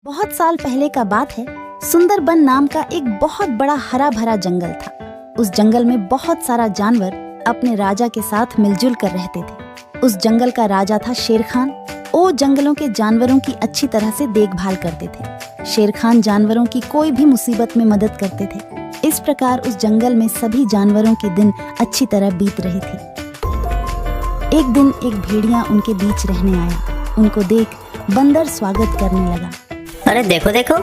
बहुत साल पहले का बात है। सुंदरबन नाम का एक बहुत बड़ा हरा भरा जंगल था। उस जंगल में बहुत सारा जानवर अपने राजा के साथ मिलजुल कर रहते थे। उस जंगल का राजा था शेर खान। वो जंगलों के जानवरों की अच्छी तरह से देखभाल करते थे। शेर खान जानवरों की कोई भी मुसीबत में मदद करते थे। इस प्रकार उस जंगल में सभी जानवरों के दिन अच्छी तरह बीत रही थी। एक दिन एक भेड़िया उनके बीच रहने आया। उनको देख बंदर स्वागत करने लगा। अरे देखो देखो,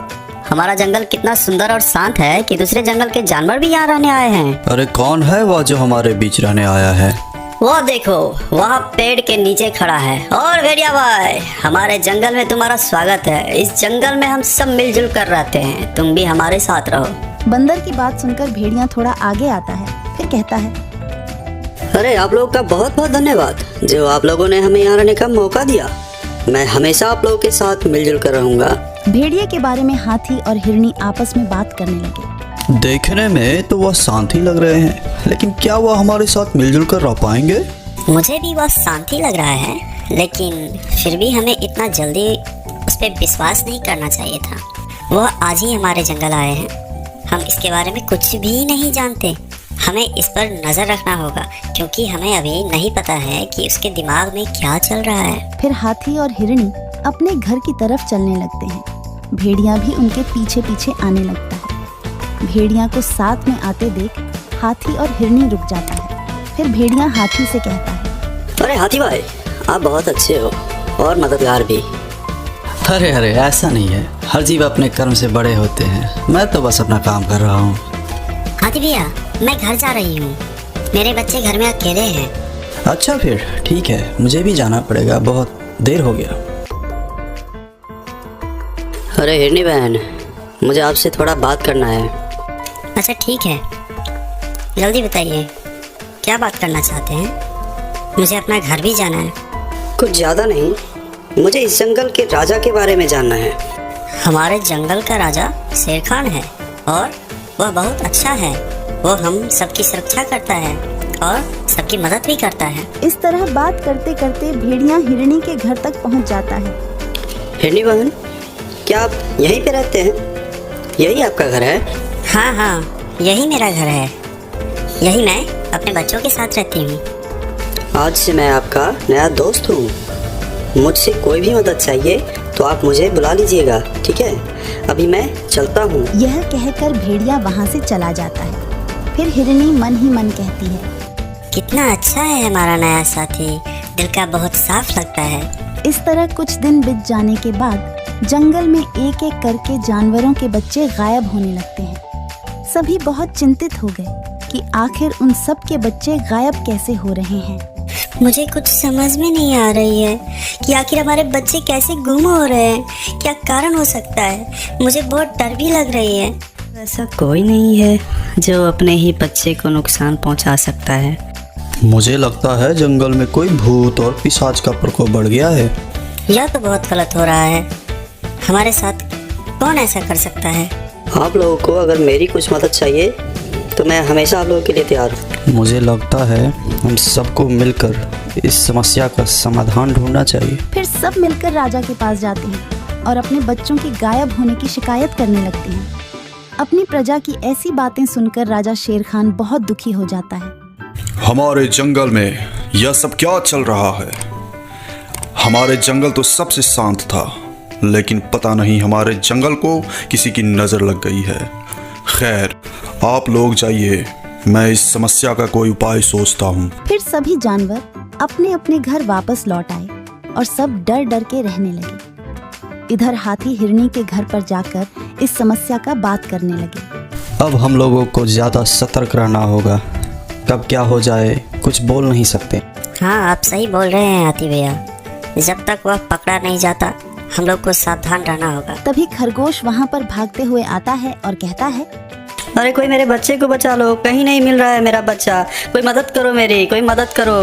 हमारा जंगल कितना सुंदर और शांत है कि दूसरे जंगल के जानवर भी यहाँ रहने आए हैं। अरे कौन है वह जो हमारे बीच रहने आया है? वो देखो, वहाँ पेड़ के नीचे खड़ा है। और भेड़िया भाई, हमारे जंगल में तुम्हारा स्वागत है। इस जंगल में हम सब मिलजुल कर रहते हैं, तुम भी हमारे साथ रहो। बंदर की बात सुनकर भेड़िया थोड़ा आगे आता है, फिर कहता है, अरे आप लोगों का बहुत बहुत धन्यवाद जो आप लोगों ने हमें यहाँ रहने का मौका दिया। मैं हमेशा आप लोगों के साथ मिलजुल कर रहूंगा। भेड़िए के बारे में हाथी और हिरनी आपस में बात करने लगे। देखने में तो वह शांत ही लग रहे हैं, लेकिन क्या वह हमारे साथ मिलजुल कर रह पाएंगे? मुझे भी वह शांति लग रहा है, लेकिन फिर भी हमें इतना जल्दी उस पर विश्वास नहीं करना चाहिए था। वह आज ही हमारे जंगल आए हैं। हम इसके बारे में कुछ भी नहीं जानते। हमें इस पर नजर रखना होगा, क्योंकि हमें अभी नहीं पता है कि उसके दिमाग में क्या चल रहा है। फिर हाथी और हिरनी अपने घर की तरफ चलने लगते हैं। भेड़िया भी उनके पीछे पीछे आने लगता है। भेड़िया को साथ में आते देख हाथी और हिरनी रुक जाता है। फिर भेड़िया हाथी से कहता है, अरे हाथी भाई, आप बहुत अच्छे हो और मददगार भी। अरे अरे ऐसा नहीं है, हर जीव अपने कर्म से बड़े होते हैं। मैं तो बस अपना काम कर रहा हूँ। हाथी भैया, मैं घर जा रही हूँ। मेरे बच्चे घर में अकेले हैं। अच्छा फिर ठीक है, मुझे भी जाना पड़ेगा, बहुत देर हो गया। अरे हिरनी बहन, मुझे आपसे थोड़ा बात करना है। अच्छा ठीक है, जल्दी बताइए, क्या बात करना चाहते हैं? मुझे अपना घर भी जाना है। कुछ ज़्यादा नहीं, मुझे इस जंगल के राजा के बारे में जानना है। हमारे जंगल का राजा शेर खान है और वह बहुत अच्छा है। वो हम सबकी सुरक्षा करता है और सबकी मदद भी करता है। इस तरह बात करते करते भेड़िया हिरनी के घर तक पहुंच जाता है। हिरनी बहन, क्या आप यहीं पे रहते हैं? यही आपका घर है? हाँ हाँ, यही मेरा घर है। यही मैं अपने बच्चों के साथ रहती हूँ। आज से मैं आपका नया दोस्त हूँ। मुझसे कोई भी मदद चाहिए तो आप मुझे बुला लीजिएगा, ठीक है? अभी मैं चलता हूँ। यह कहकर भेड़िया वहाँ से चला जाता है। फिर हिरनी मन ही मन कहती है, कितना अच्छा है हमारा नया साथी, दिल का बहुत साफ लगता है। इस तरह कुछ दिन बीत जाने के बाद जंगल में एक एक करके जानवरों के बच्चे गायब होने लगते हैं। सभी बहुत चिंतित हो गए कि आखिर उन सब के बच्चे गायब कैसे हो रहे हैं। मुझे कुछ समझ में नहीं आ रही है कि आखिर हमारे बच्चे कैसे गुम हो रहे हैं। क्या कारण हो सकता है? मुझे बहुत डर भी लग रही है। ऐसा कोई नहीं है जो अपने ही बच्चे को नुकसान पहुंचा सकता है। मुझे लगता है जंगल में कोई भूत और पिशाच का प्रकोप बढ़ गया है। यह तो बहुत गलत हो रहा है। हमारे साथ कौन ऐसा कर सकता है? आप लोगों को अगर मेरी कुछ मदद चाहिए तो मैं हमेशा आप लोगों के लिए तैयार हूँ। मुझे लगता है हम सबको मिलकर इस समस्या का समाधान ढूंढना चाहिए। फिर सब मिलकर राजा के पास जाते हैं और अपने बच्चों के गायब होने की शिकायत करने लगते हैं। अपनी प्रजा की ऐसी बातें सुनकर राजा शेर खान बहुत दुखी हो जाता है। हमारे जंगल में यह सब क्या चल रहा है? हमारे जंगल तो सबसे शांत था, लेकिन पता नहीं हमारे जंगल को किसी की नजर लग गई है। खैर, आप लोग जाइए, मैं इस समस्या का कोई उपाय सोचता हूँ। फिर सभी जानवर अपने अपने घर वापस लौट आए और सब डर डर के रहने लगे। इधर हाथी हिरनी के घर पर जाकर इस समस्या का बात करने लगे। अब हम लोगों को ज्यादा सतर्क रहना होगा। कब क्या हो जाए कुछ बोल नहीं सकते। हाँ, आप सही बोल रहे हैं हाथी भैया। जब तक वह पकड़ा नहीं जाता, हम लोग को सावधान रहना होगा। तभी खरगोश वहाँ पर भागते हुए आता है और कहता है, अरे कोई मेरे बच्चे को बचा लो, कहीं नहीं मिल रहा है मेरा बच्चा। कोई मदद करो मेरी, कोई मदद करो।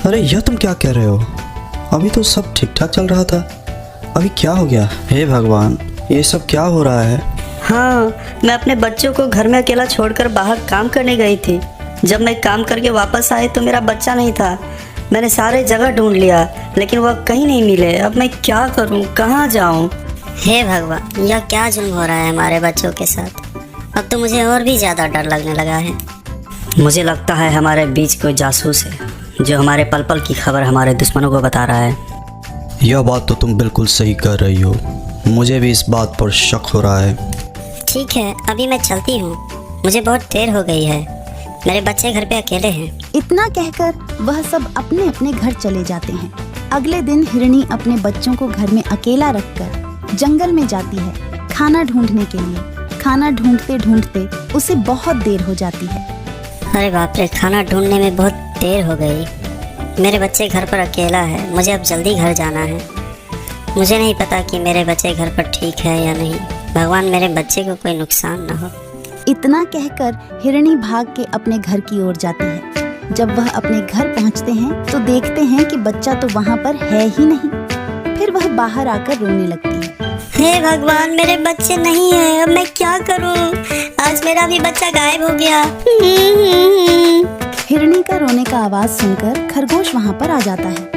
अरे यह तुम क्या कह रहे हो? अभी तो सब ठीक ठाक चल रहा था, अभी क्या हो गया? हे भगवान, ये सब क्या हो रहा है? हाँ, मैं अपने बच्चों को घर में अकेला छोड़कर बाहर काम करने गई थी। जब मैं काम करके वापस आई तो मेरा बच्चा नहीं था। मैंने सारे जगह ढूंढ लिया, लेकिन वह कहीं नहीं मिले। अब मैं क्या करूं, कहाँ जाऊं? हे भगवान, यह क्या जुल्म हो रहा है हमारे बच्चों के साथ। अब तो मुझे और भी ज़्यादा डर लगने लगा है। मुझे लगता है हमारे बीच कोई जासूस है जो हमारे पल पल की खबर हमारे दुश्मनों को बता रहा है। यह बात तो तुम बिल्कुल सही कर रही हो, मुझे भी इस बात पर शक हो रहा है। ठीक है, अभी मैं चलती हूँ, मुझे बहुत देर हो गई है, मेरे बच्चे घर पे अकेले हैं। इतना कहकर वह सब अपने अपने घर चले जाते हैं। अगले दिन हिरणी अपने बच्चों को घर में अकेला रखकर जंगल में जाती है खाना ढूंढने के लिए। खाना ढूंढते ढूंढते उसे बहुत देर हो जाती है। अरे बाप रे, खाना ढूंढने में बहुत देर हो गई। मेरे बच्चे घर पर अकेला है, मुझे अब जल्दी घर जाना है। मुझे नहीं पता कि मेरे बच्चे घर पर ठीक है या नहीं। भगवान, मेरे बच्चे को कोई नुकसान ना हो। इतना कहकर हिरणी भाग के अपने घर की ओर जाती है। जब वह अपने घर पहुंचते हैं तो देखते हैं कि बच्चा तो वहां पर है ही नहीं। फिर वह बाहर आकर रोने लगती है। हे भगवान, मेरे बच्चे नहीं है, अब मैं क्या करूं? आज मेरा भी बच्चा गायब हो गया। हिरणी का रोने का आवाज सुनकर खरगोश वहां पर आ जाता है।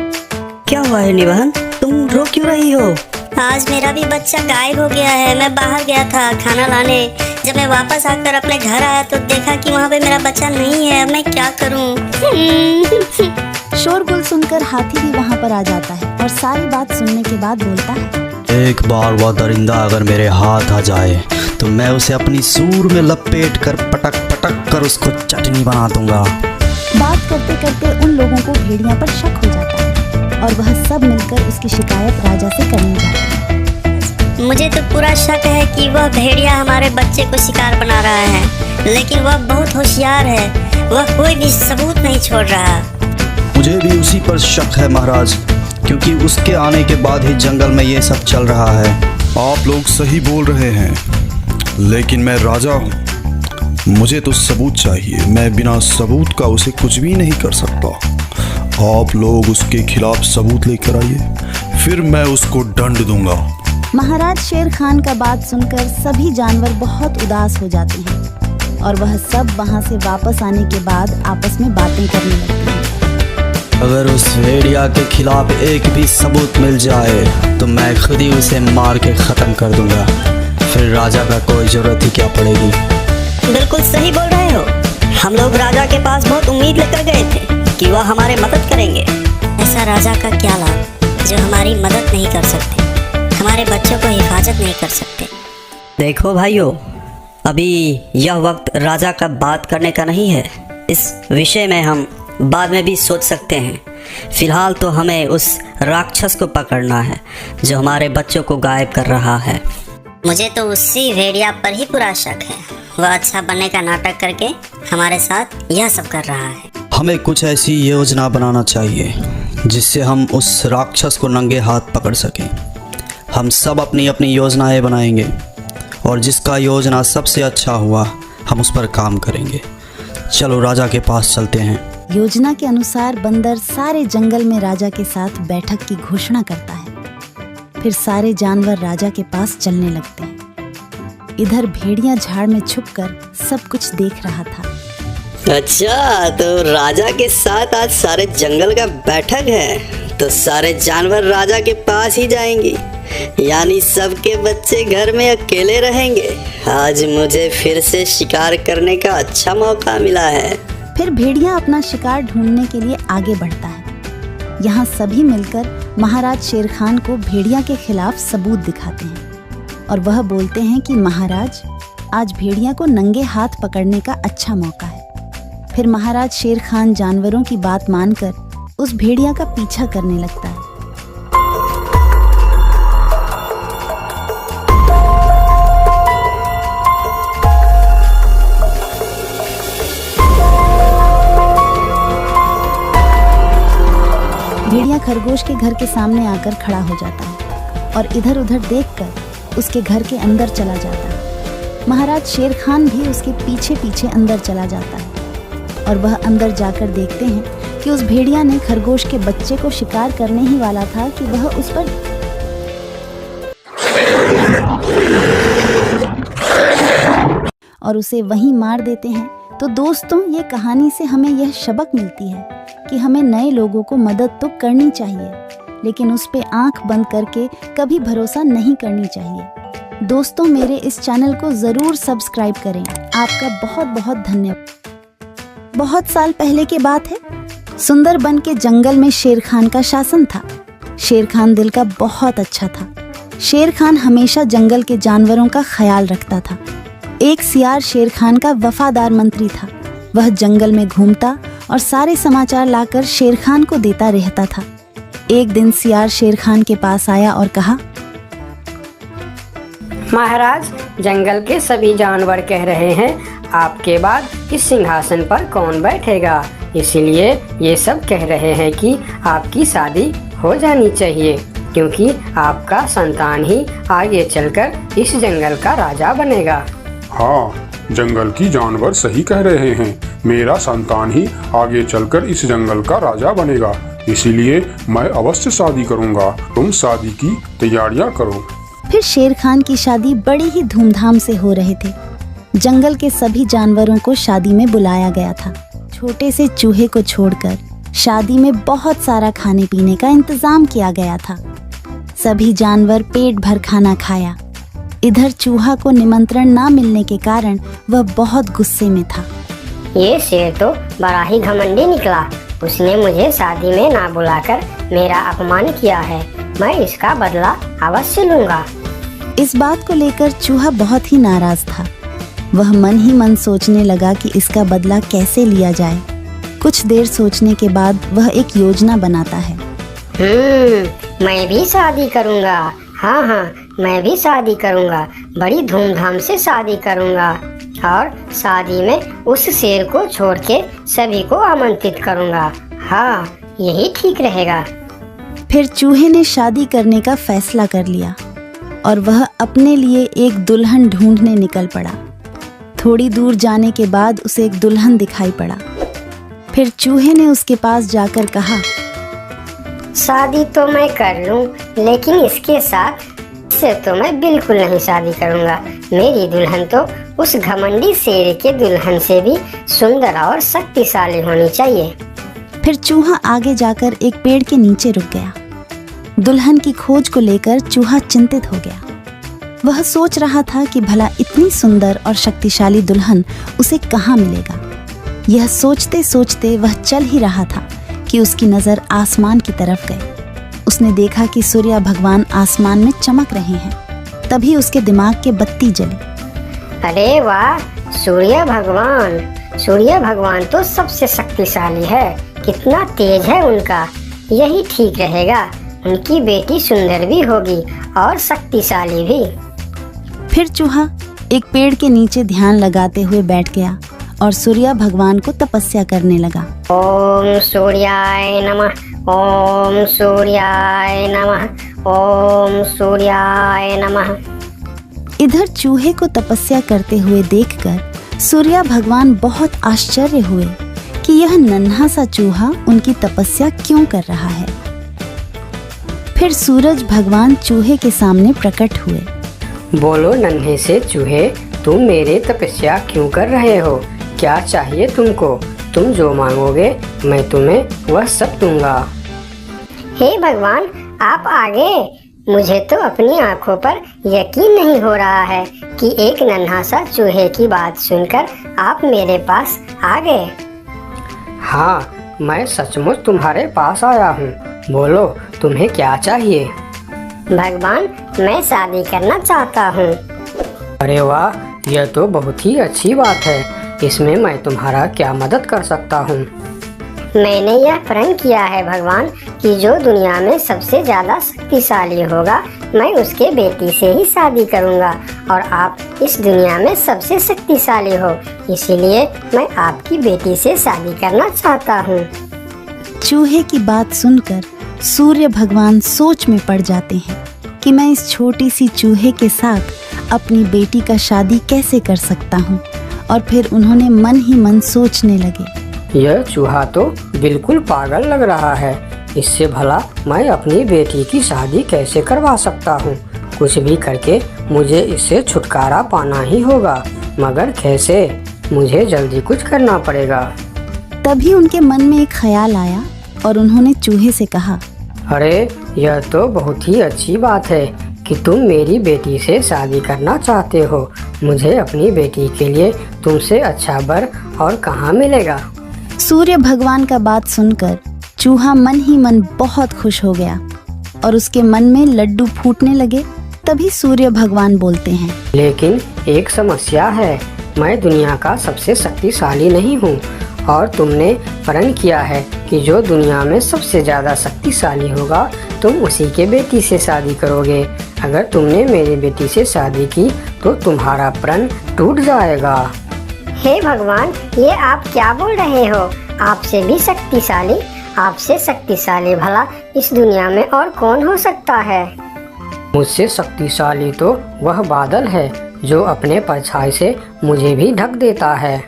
क्या हुआ हिरणी बहन, तुम रो क्यों रही हो? आज मेरा भी बच्चा गायब हो गया है। मैं बाहर गया था खाना लाने, जब मैं वापस आकर अपने घर आया तो देखा कि वहाँ पे मेरा बच्चा नहीं है। अब मैं क्या करूँ? शोरगुल सुनकर हाथी भी वहाँ पर आ जाता है और सारी बात सुनने के बाद बोलता है, एक बार वह दरिंदा अगर मेरे हाथ आ जाए तो मैं उसे अपनी सूर में लपेट कर पटक पटक कर उसको चटनी बना दूंगा। बात करते करते उन लोगों को भेड़िया पर शक हो जाता है और वह सब मिलकर उसकी शिकायत राजा से करने जाते हैं। मुझे तो पूरा शक है कि वह भेड़िया हमारे बच्चे को शिकार बना रहा है, लेकिन वह बहुत होशियार है, वह कोई भी सबूत नहीं छोड़ रहा। मुझे भी उसी पर शक है महाराज, क्योंकि उसके आने के बाद ही जंगल में ये सब चल रहा है। आप लोग सही बोल रहे हैं, लेकिन मैं राजा हूँ, मुझे तो सबूत चाहिए। मैं बिना सबूत का उसे कुछ भी नहीं कर सकता। आप लोग उसके खिलाफ सबूत लेकर आइए, फिर मैं उसको दंड दूंगा। महाराज शेर खान का बात सुनकर सभी जानवर बहुत उदास हो जाते हैं और वह सब वहाँ से वापस आने के बाद आपस में बातें करने लगते हैं। अगर उस भेड़िया के खिलाफ एक भी सबूत मिल जाए तो मैं खुद ही उसे मार के ख़त्म कर दूंगा, फिर राजा का कोई ज़रूरत ही क्या पड़ेगी। बिल्कुल सही बोल रहे हो। हम लोग राजा के पास बहुत उम्मीद लेकर गए थे कि वह हमारे मदद करेंगे। ऐसा राजा का क्या लाभ जो हमारी मदद नहीं कर सकते, हमारे बच्चों को हिफाजत नहीं कर सकते। देखो भाइयों, अभी यह वक्त राजा का बात करने का नहीं है। इस विषय में हम बाद में भी सोच सकते हैं। फिलहाल तो हमें उस राक्षस को पकड़ना है जो हमारे बच्चों को गायब कर रहा है। मुझे तो उसी भेड़िया पर ही पूरा शक है। वह अच्छा बनने का नाटक करके हमारे साथ यह सब कर रहा है। हमें कुछ ऐसी योजना बनाना चाहिए जिससे हम उस राक्षस को नंगे हाथ पकड़ सकें। हम सब अपनी अपनी योजनाएं बनाएंगे और जिसका योजना सबसे अच्छा हुआ हम उस पर काम करेंगे। चलो राजा के पास चलते हैं। योजना के अनुसार बंदर सारे जंगल में राजा के साथ बैठक की घोषणा करता है। फिर सारे जानवर राजा के पास चलने लगते हैं। इधर भेड़िया झाड़ में छुपकर सब कुछ देख रहा था। अच्छा, तो राजा के साथ आज सारे जंगल का बैठक है, तो सारे जानवर राजा के पास ही जाएंगे, यानी सबके बच्चे घर में अकेले रहेंगे। आज मुझे फिर से शिकार करने का अच्छा मौका मिला है। फिर भेड़िया अपना शिकार ढूंढने के लिए आगे बढ़ता है। यहाँ सभी मिलकर महाराज शेर खान को भेड़िया के खिलाफ सबूत दिखाते हैं और वह बोलते हैं कि महाराज, आज भेड़िया को नंगे हाथ पकड़ने का अच्छा मौका है। फिर महाराज शेर खान जानवरों की बात मानकर उस भेड़िया का पीछा करने लगता है। भेड़िया खरगोश के घर के सामने आकर खड़ा हो जाता है और इधर उधर देखकर उसके घर के अंदर चला जाता है। महाराज शेर खान भी उसके पीछे पीछे अंदर चला जाता है और वह अंदर जाकर देखते हैं कि उस भेड़िया ने खरगोश के बच्चे को शिकार करने ही वाला था कि वह उस पर और उसे वहीं मार देते हैं। तो दोस्तों, ये कहानी से हमें यह सबक मिलती है कि हमें नए लोगों को मदद तो करनी चाहिए, लेकिन उस पे आंख बंद करके कभी भरोसा नहीं करनी चाहिए। दोस्तों, मेरे इस चैनल को ज़रूर सब्सक्राइब करें। आपका बहुत बहुत धन्यवाद। बहुत साल पहले की बात है। सुंदरबन के जंगल में शेर खान का शासन था। शेर खान दिल का बहुत अच्छा था। शेर खान हमेशा जंगल के जानवरों का ख्याल रखता था। एक सियार शेर खान का वफादार मंत्री था। वह जंगल में घूमता और सारे समाचार लाकर शेर खान को देता रहता था। एक दिन सियार शेर खान के पास आया और कहा, महाराज, जंगल के सभी जानवर कह रहे हैं आपके बाद इस सिंहासन पर कौन बैठेगा, इसीलिए ये सब कह रहे हैं कि आपकी शादी हो जानी चाहिए, क्योंकि आपका संतान ही आगे चलकर इस जंगल का राजा बनेगा। हाँ, जंगल की जानवर सही कह रहे हैं। मेरा संतान ही आगे चलकर इस जंगल का राजा बनेगा, इसीलिए मैं अवश्य शादी करूंगा। तुम शादी की तैयारियां करो। फिर शेर खान की शादी बड़ी ही धूमधाम से हो रहे थे। जंगल के सभी जानवरों को शादी में बुलाया गया था। छोटे से चूहे को छोड़कर शादी में बहुत सारा खाने पीने का इंतजाम किया गया था। सभी जानवर पेट भर खाना खाया। इधर चूहा को निमंत्रण ना मिलने के कारण वह बहुत गुस्से में था। ये शेर तो बड़ा ही घमंडी निकला। उसने मुझे शादी में ना बुलाकर मेरा अपमान किया है। मैं इसका बदला अवश्य लूंगा। इस बात को लेकर चूहा बहुत ही नाराज था। वह मन ही मन सोचने लगा कि इसका बदला कैसे लिया जाए। कुछ देर सोचने के बाद वह एक योजना बनाता है। मैं भी शादी करूंगा। हाँ, मैं भी शादी करूंगा। बड़ी धूमधाम से शादी करूंगा और शादी में उस शेर को छोड़ के सभी को आमंत्रित करूंगा। हाँ, यही ठीक रहेगा। फिर चूहे ने शादी करने का फैसला कर लिया और वह अपने लिए एक दुल्हन ढूंढने निकल पड़ा। थोड़ी दूर जाने के बाद उसे एक दुल्हन दिखाई पड़ा। फिर चूहे ने उसके पास जाकर कहा, शादी तो मैं कर लूं, लेकिन इसके साथ से तो मैं बिल्कुल नहीं शादी करूंगा। मेरी दुल्हन तो उस घमंडी शेर के दुल्हन से भी सुंदर और शक्तिशाली होनी चाहिए। फिर चूहा आगे जाकर एक पेड़ के नीचे रुक गया। दुल्हन की खोज को लेकर चूहा चिंतित हो गया। वह सोच रहा था कि भला इतनी सुंदर और शक्तिशाली दुल्हन उसे कहाँ मिलेगा। यह सोचते सोचते वह चल ही रहा था कि उसकी नजर आसमान की तरफ गई। उसने देखा कि सूर्य भगवान आसमान में चमक रहे हैं। तभी उसके दिमाग के बत्ती जली। अरे वाह, सूर्य भगवान तो सबसे शक्तिशाली है। कितना तेज है उनका। यही ठीक रहेगा। उनकी बेटी सुंदर भी होगी और शक्तिशाली भी। फिर चूहा एक पेड़ के नीचे ध्यान लगाते हुए बैठ गया और सूर्य भगवान को तपस्या करने लगा। ओम सूर्याय नमः, ओम सूर्याय नमः, ओम सूर्याय नमः। इधर चूहे को तपस्या करते हुए देखकर सूर्य भगवान बहुत आश्चर्य हुए कि यह नन्हा सा चूहा उनकी तपस्या क्यों कर रहा है। फिर सूरज भगवान चूहे के सामने प्रकट हुए। बोलो नन्हे से चूहे, तुम मेरे तपस्या क्यों कर रहे हो? क्या चाहिए तुमको? तुम जो मांगोगे मैं तुम्हें वह सब दूंगा। हे भगवान, आप आगे। मुझे तो अपनी आंखों पर यकीन नहीं हो रहा है कि एक नन्हा सा चूहे की बात सुनकर आप मेरे पास आ गए। हाँ, मैं सचमुच तुम्हारे पास आया हूँ। बोलो तुम्हें क्या चाहिए? भगवान, मैं शादी करना चाहता हूँ। अरे वाह, यह तो बहुत ही अच्छी बात है। इसमें मैं तुम्हारा क्या मदद कर सकता हूँ? मैंने यह प्रण किया है भगवान कि जो दुनिया में सबसे ज्यादा शक्तिशाली होगा मैं उसके बेटी से ही शादी करूँगा और आप इस दुनिया में सबसे शक्तिशाली हो, इसीलिए मैं आपकी बेटी से शादी करना चाहता हूँ। चूहे की बात सुनकर सूर्य भगवान सोच में पड़ जाते हैं कि मैं इस छोटी सी चूहे के साथ अपनी बेटी का शादी कैसे कर सकता हूँ। और फिर उन्होंने मन ही मन सोचने लगे, यह चूहा तो बिल्कुल पागल लग रहा है। इससे भला मैं अपनी बेटी की शादी कैसे करवा सकता हूँ? कुछ भी करके मुझे इससे छुटकारा पाना ही होगा, मगर कैसे? मुझे जल्दी कुछ करना पड़ेगा। तभी उनके मन में एक ख्याल आया और उन्होंने चूहे से कहा, अरे यह तो बहुत ही अच्छी बात है कि तुम मेरी बेटी से शादी करना चाहते हो। मुझे अपनी बेटी के लिए तुमसे अच्छा वर और कहाँ मिलेगा। सूर्य भगवान का बात सुनकर चूहा मन ही मन बहुत खुश हो गया और उसके मन में लड्डू फूटने लगे। तभी सूर्य भगवान बोलते हैं, लेकिन एक समस्या है, मैं दुनिया का सबसे शक्तिशाली नहीं हूँ और तुमने प्रण किया है कि जो दुनिया में सबसे ज़्यादा शक्तिशाली होगा तुम उसी के बेटी से शादी करोगे। अगर तुमने मेरी बेटी से शादी की तो तुम्हारा प्रण टूट जाएगा। हे भगवान, ये आप क्या बोल रहे हो? आपसे भी शक्तिशाली? आपसे शक्तिशाली भला इस दुनिया में और कौन हो सकता है? मुझसे शक्तिशाली तो वह बादल है जो अपने परछाई से मुझे भी ढक देता है।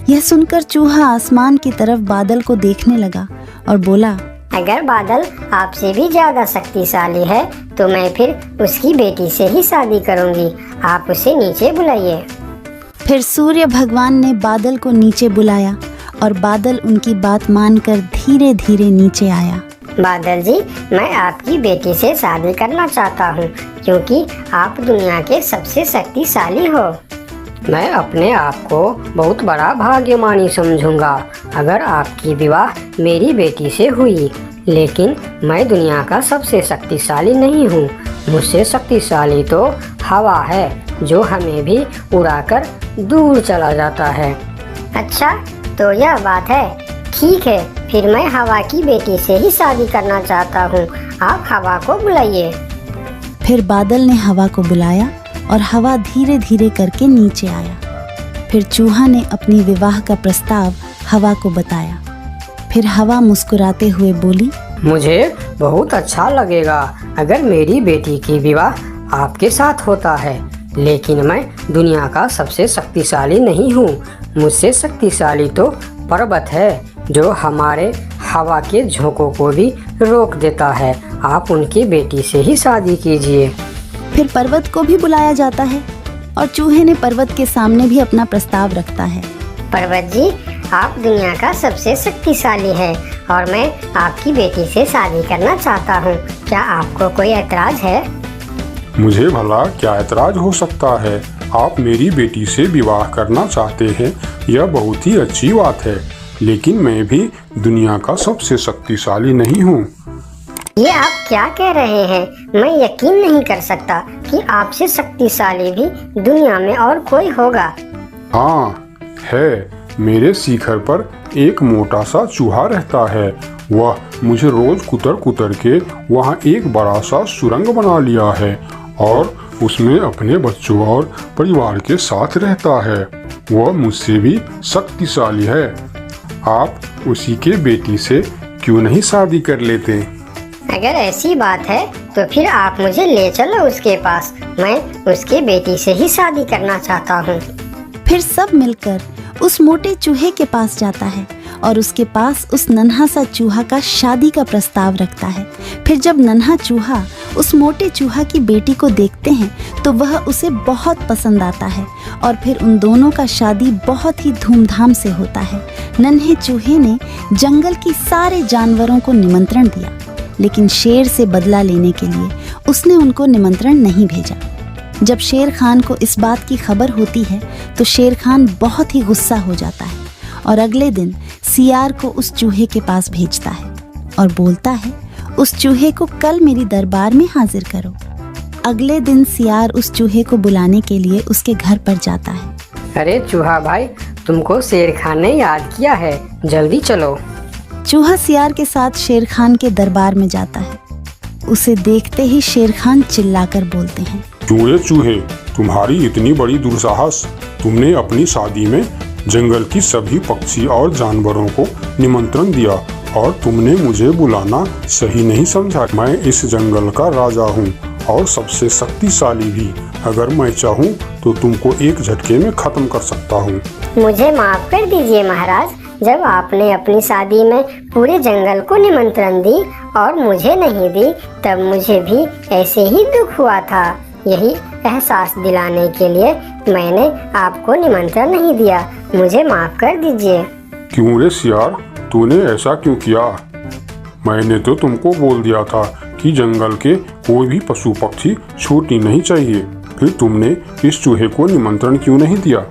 यह सुनकर चूहा आसमान की तरफ बादल को देखने लगा और बोला, अगर बादल आपसे भी ज्यादा शक्तिशाली है तो मैं फिर उसकी बेटी से ही शादी करूंगी। आप उसे नीचे बुलाइए। फिर सूर्य भगवान ने बादल को नीचे बुलाया और बादल उनकी बात मानकर धीरे धीरे नीचे आया। बादल जी, मैं आपकी बेटी से शादी करना चाहता हूँ क्योंकि आप दुनिया के सबसे शक्तिशाली हो। मैं अपने आप को बहुत बड़ा भाग्यमानी समझूंगा अगर आपकी विवाह मेरी बेटी से हुई, लेकिन मैं दुनिया का सबसे शक्तिशाली नहीं हूँ। मुझसे शक्तिशाली तो हवा है जो हमें भी उड़ाकर दूर चला जाता है। अच्छा, तो यह बात है। ठीक है, फिर मैं हवा की बेटी से ही शादी करना चाहता हूँ। आप हवा को बुलाइए। फिर बादल ने हवा को बुलाया और हवा धीरे धीरे करके नीचे आया। फिर चूहा ने अपनी विवाह का प्रस्ताव हवा को बताया। फिर हवा मुस्कुराते हुए बोली, मुझे बहुत अच्छा लगेगा अगर मेरी बेटी की विवाह आपके साथ होता है, लेकिन मैं दुनिया का सबसे शक्तिशाली नहीं हूँ। मुझसे शक्तिशाली तो पर्वत है जो हमारे हवा के झोंकों को भी रोक देता है। आप उनकी बेटी से ही शादी कीजिए। फिर पर्वत को भी बुलाया जाता है और चूहे ने पर्वत के सामने भी अपना प्रस्ताव रखता है। पर्वत जी, आप दुनिया का सबसे शक्तिशाली है और मैं आपकी बेटी से शादी करना चाहता हूँ। क्या आपको कोई ऐतराज है? मुझे भला क्या ऐतराज हो सकता है? आप मेरी बेटी से विवाह करना चाहते हैं, यह बहुत ही अच्छी बात है, लेकिन मैं भी दुनिया का सबसे शक्तिशाली नहीं हूँ। ये आप क्या कह रहे हैं? मैं यकीन नहीं कर सकता कि आपसे शक्तिशाली भी दुनिया में और कोई होगा। हाँ है, मेरे शिखर पर एक मोटा सा चूहा रहता है। वह मुझे रोज कुतर कुतर के वहाँ एक बड़ा सा सुरंग बना लिया है और उसमें अपने बच्चों और परिवार के साथ रहता है। वह मुझसे भी शक्तिशाली है। आप उसी के बेटी से क्यों नहीं शादी कर लेते? अगर ऐसी बात है तो फिर आप मुझे ले चलो उसके पास। मैं उसके बेटी से ही शादी करना चाहता हूँ। फिर सब मिलकर उस मोटे चूहे के पास जाता है और उसके पास उस नन्हा सा चूहा का शादी का प्रस्ताव रखता है। फिर जब नन्हा चूहा उस मोटे चूहा की बेटी को देखते हैं तो वह उसे बहुत पसंद आता है और फिर उन दोनों का शादी बहुत ही धूमधाम से होता है। नन्हे चूहे ने जंगल की सारे जानवरों को निमंत्रण दिया, लेकिन शेर से बदला लेने के लिए उसने उनको निमंत्रण नहीं भेजा। जब शेर खान को इस बात की खबर होती है तो शेर खान बहुत ही गुस्सा हो जाता है और अगले दिन सियार को उस चूहे के पास भेजता है और बोलता है, उस चूहे को कल मेरी दरबार में हाजिर करो। अगले दिन सियार उस चूहे को बुलाने के लिए उसके घर पर जाता है। अरे चूहा भाई, तुमको शेर खान ने याद किया है, जल्दी चलो। चूहा सियार के साथ शेर खान के दरबार में जाता है। उसे देखते ही शेर खान चिल्लाकर बोलते हैं, चूहे चूहे, तुम्हारी इतनी बड़ी दुस्साहस! तुमने अपनी शादी में जंगल की सभी पक्षी और जानवरों को निमंत्रण दिया और तुमने मुझे बुलाना सही नहीं समझा। मैं इस जंगल का राजा हूँ और सबसे शक्तिशाली भी। अगर मैं चाहूँ तो तुमको एक झटके में खत्म कर सकता हूँ। मुझे माफ कर दीजिए महाराज। जब आपने अपनी शादी में पूरे जंगल को निमंत्रण दी और मुझे नहीं दी, तब मुझे भी ऐसे ही दुख हुआ था। यही एहसास दिलाने के लिए मैंने आपको निमंत्रण नहीं दिया। मुझे माफ कर दीजिए। क्यों रे सियार, तूने ऐसा क्यों किया? मैंने तो तुमको बोल दिया था कि जंगल के कोई भी पशु पक्षी छूटनी नहीं चाहिए। फिर तुमने इस चूहे को निमंत्रण क्यों नहीं दिया?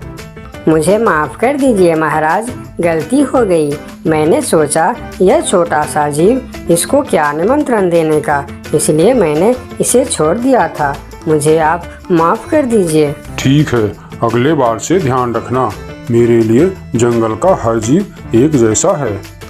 मुझे माफ कर दीजिए महाराज, गलती हो गई। मैंने सोचा यह छोटा सा जीव, इसको क्या निमंत्रण देने का, इसलिए मैंने इसे छोड़ दिया था। मुझे आप माफ कर दीजिए। ठीक है, अगले बार से ध्यान रखना। मेरे लिए जंगल का हर जीव एक जैसा है।